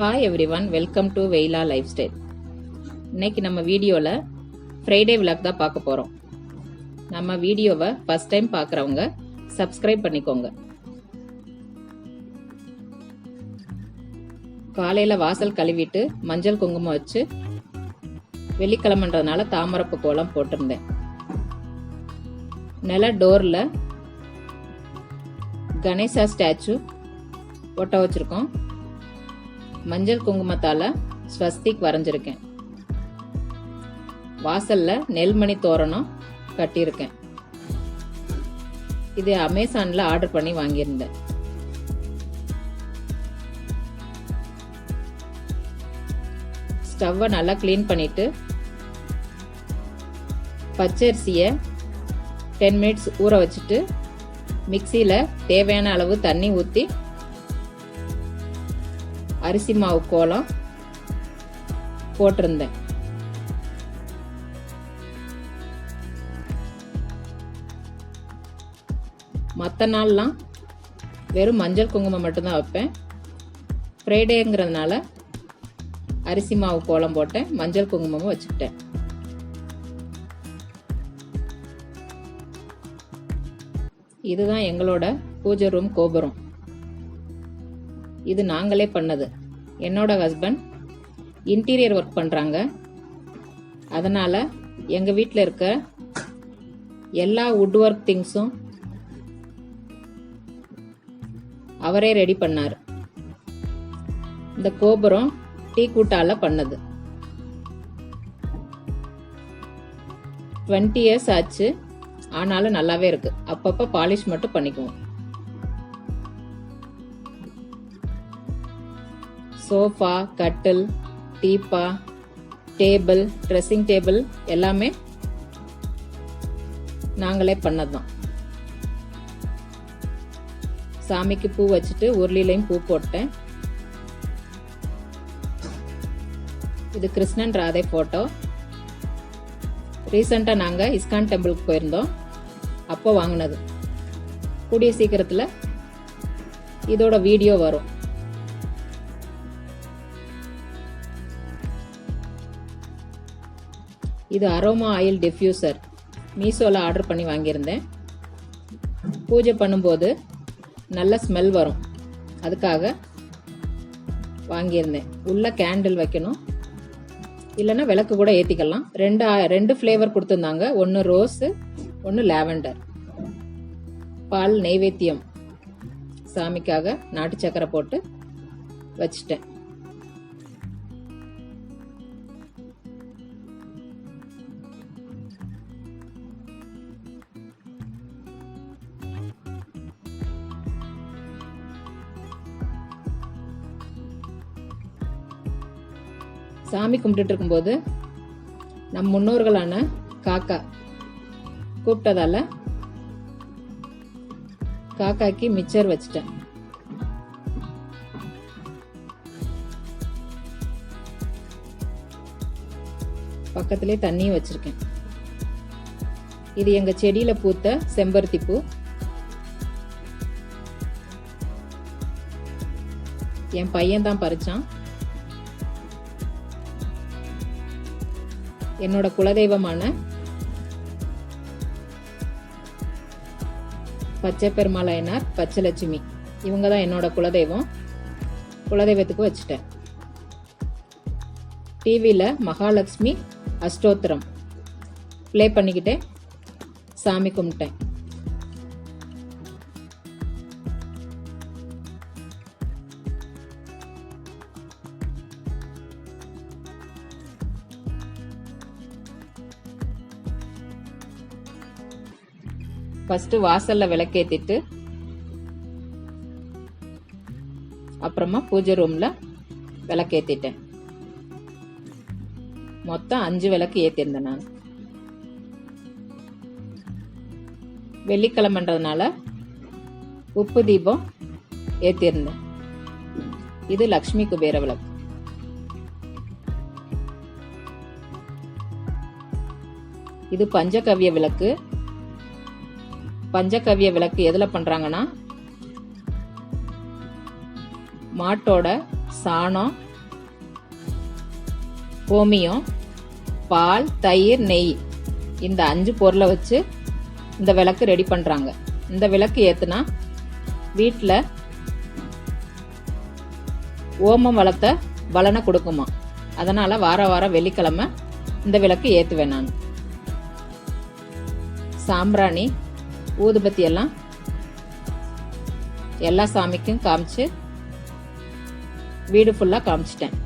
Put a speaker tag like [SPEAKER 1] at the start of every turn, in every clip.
[SPEAKER 1] Hi every one, welcome to வெயிலா life style. இன்னைக்கு நம்ம வீடியோவில் ஃப்ரைடே விளாக் தான் பார்க்க போகிறோம். நம்ம வீடியோவை ஃபர்ஸ்ட் டைம் பார்க்குறவங்க சப்ஸ்கிரைப் பண்ணிக்கோங்க. காலையில் வாசல் கழுவிட்டு மஞ்சள் குங்குமம் வச்சு வெள்ளிக்கிழமைன்றதுனால தாமரப்பு கோலம் போட்டிருந்தேன். நில டோரில் கணேசா ஸ்டாச்சு ஒட்ட வச்சுருக்கோம். மஞ்சள் குங்குமத்தால ஸ்வஸ்திக் வரைஞ்சிருக்கேன். வாசல்ல நெல்மணி தோரணம் கட்டியிருக்கேன். இது அமேசான்ல ஆர்டர் பண்ணி வாங்கியிருந்தேன். ஸ்டவ்வை நல்லா கிளீன் பண்ணிட்டு பச்சரிசியை 10 மினிட்ஸ் ஊற வச்சுட்டு மிக்சியில் தேவையான அளவு தண்ணி ஊற்றி அரிசி மாவு கோலம் போட்டிருந்தேன். மற்ற நாள்லாம் வெறும் மஞ்சள் குங்குமம் மட்டும்தான் வைப்பேன். ஃப்ரைடேங்கிறதுனால அரிசி மாவு கோலம் போட்டேன், மஞ்சள் குங்குமமும் வச்சுக்கிட்டேன். இதுதான் எங்களோட பூஜை ரூம் கோபுரம். இது நாங்களே பண்ணது. என்னோட ஹஸ்பண்ட் இன்டீரியர் ஒர்க் பண்ணுறாங்க. அதனால் எங்கள் வீட்டில் இருக்க எல்லா வுட் ஒர்க் திங்ஸும் அவரே ரெடி பண்ணார். இந்த கோபுரம் டீ கூட்டால பண்ணது. 20 இயர்ஸ் ஆச்சு, ஆனாலும் நல்லாவே இருக்கு. அப்பப்போ பாலிஷ் மட்டும் பண்ணிக்குவோம். சோஃபா, கட்டில், டீப்பா, டேபிள், ட்ரெஸ்ஸிங் டேபிள் எல்லாமே நாங்களே பண்ணதுதான். சாமிக்கு பூ வச்சுட்டு உருளிலையும் பூ போட்டேன். இது கிருஷ்ணன் ராதை போட்டோ. ரீசெண்டாக நாங்கள் இஸ்கான் டெம்பிளுக்கு போயிருந்தோம், அப்போ வாங்கினது. கூடிய சீக்கிரத்தில் இதோட வீடியோ வரும். இது அரோமா ஆயில் டிஃப்யூசர் மீஷோவில் ஆர்டர் பண்ணி வாங்கியிருந்தேன். பூஜை பண்ணும்போது நல்ல ஸ்மெல் வரும், அதுக்காக வாங்கியிருந்தேன். உள்ள கேண்டில் வைக்கணும், இல்லைன்னா விளக்கு கூட ஏற்றிக்கலாம். ரெண்டு ஃப்ளேவர் கொடுத்துருந்தாங்க. ஒன்று ரோஸு, ஒன்று லாவெண்டர். பால் நெய்வேத்தியம் சாமிக்காக நாட்டு சக்கரை போட்டு வச்சிட்டேன். சாமி கும்பிட்டு இருக்கும்போது நம் முன்னோர்களான காக்கா கூப்பிட்டதால காக்காக்கு மிச்சர் வச்சிட்டேன். பக்கத்திலே தண்ணியும் வச்சிருக்கேன். இது எங்க செடியில பூத்த செம்பருத்தி பூ. என் பையன் தான் பறிச்சான். என்னோட குலதெய்வமான பச்சை பெருமாளையனார், பச்சைலட்சுமி, இவங்க தான் என்னோட குலதெய்வம். குலதெய்வத்துக்கு வச்சுட்டேன். டிவியில் மகாலட்சுமி அஷ்டோத்திரம் ப்ளே பண்ணிக்கிட்டே சாமி கும்பிட்டேன். ஃபர்ஸ்ட் வாசல்ல விளக்கேத்திட்டு அப்புறமா பூஜை ரூம்ல விளக்கேத்திட்டேன். மொத்தம் 5 விளக்கு ஏத்திருந்தேன் நான். வெள்ளிக்கிழமைன்றதுனால உப்பு தீபம் ஏத்திருந்தேன். இது லக்ஷ்மி குபேர விளக்கு. இது பஞ்சகவ்ய விளக்கு. பஞ்சகவ்ய விளக்கு எதுல பண்றாங்கன்னா மாட்டோட சாணம், கோமியம், பால், தயிர், நெய் இந்த 5 பொருளை வச்சு இந்த விளக்கு ரெடி பண்றாங்க. இந்த விளக்கு ஏத்துனா வீட்டில் ஓமம் வளர்த்த பலனை கொடுக்குமா. அதனால வாரம் வெள்ளிக்கிழமை இந்த விளக்கு ஏத்துவேன் நான். சாம்பிராணி, ஊதுபத்தி எல்லாம் எல்லா சாமிக்கும் காமிச்சு வீடு ஃபுல்லா காமிச்சிட்டேன்.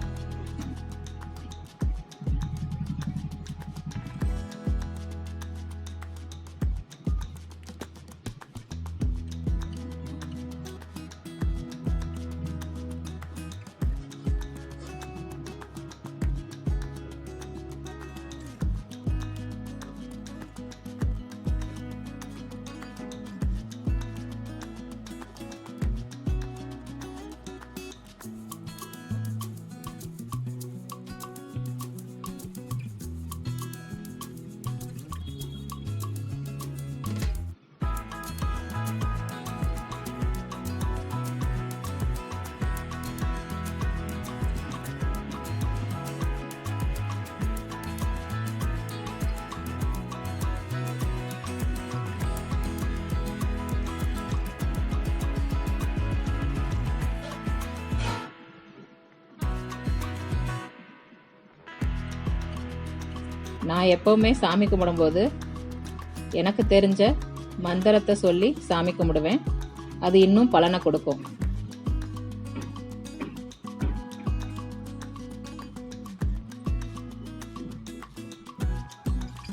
[SPEAKER 1] நான் எப்பவுமே சாமி கும்பிடும்போது எனக்கு தெரிஞ்ச மந்திரத்தை சொல்லி சாமி கும்பிடுவேன். அது இன்னும் பலனை கொடுக்கும்.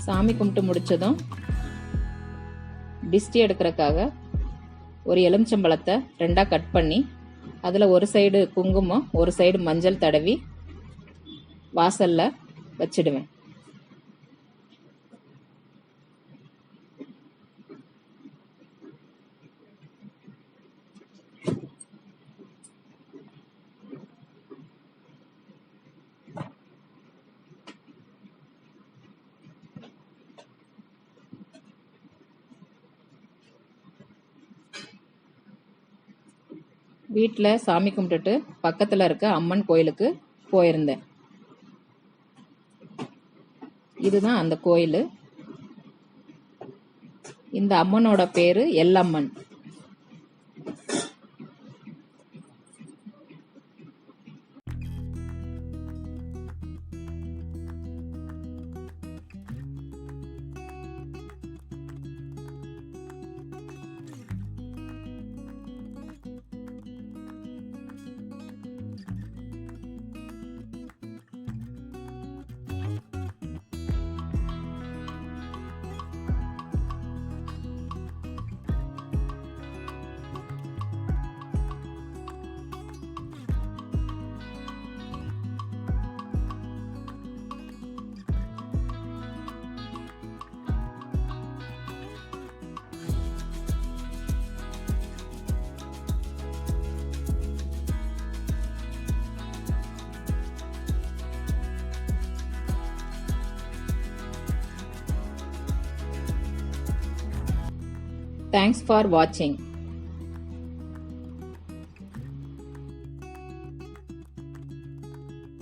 [SPEAKER 1] சாமி கும்பிட்டு முடிச்சதும் டிஸ்டி எடுக்கிறதுக்காக ஒரு எலுமிச்சம்பழத்தை 2ஆ கட் பண்ணி அதில் ஒரு சைடு குங்குமம் ஒரு சைடு மஞ்சள் தடவி வாசல்ல வச்சிடுவேன். வீட்டில் சாமி கும்பிட்டுட்டு பக்கத்தில் இருக்க அம்மன் கோயிலுக்கு போயிருந்தேன். இதுதான் அந்த கோயில். இந்த அம்மனோட பேரு எல்லம்மன். Thanks for watching.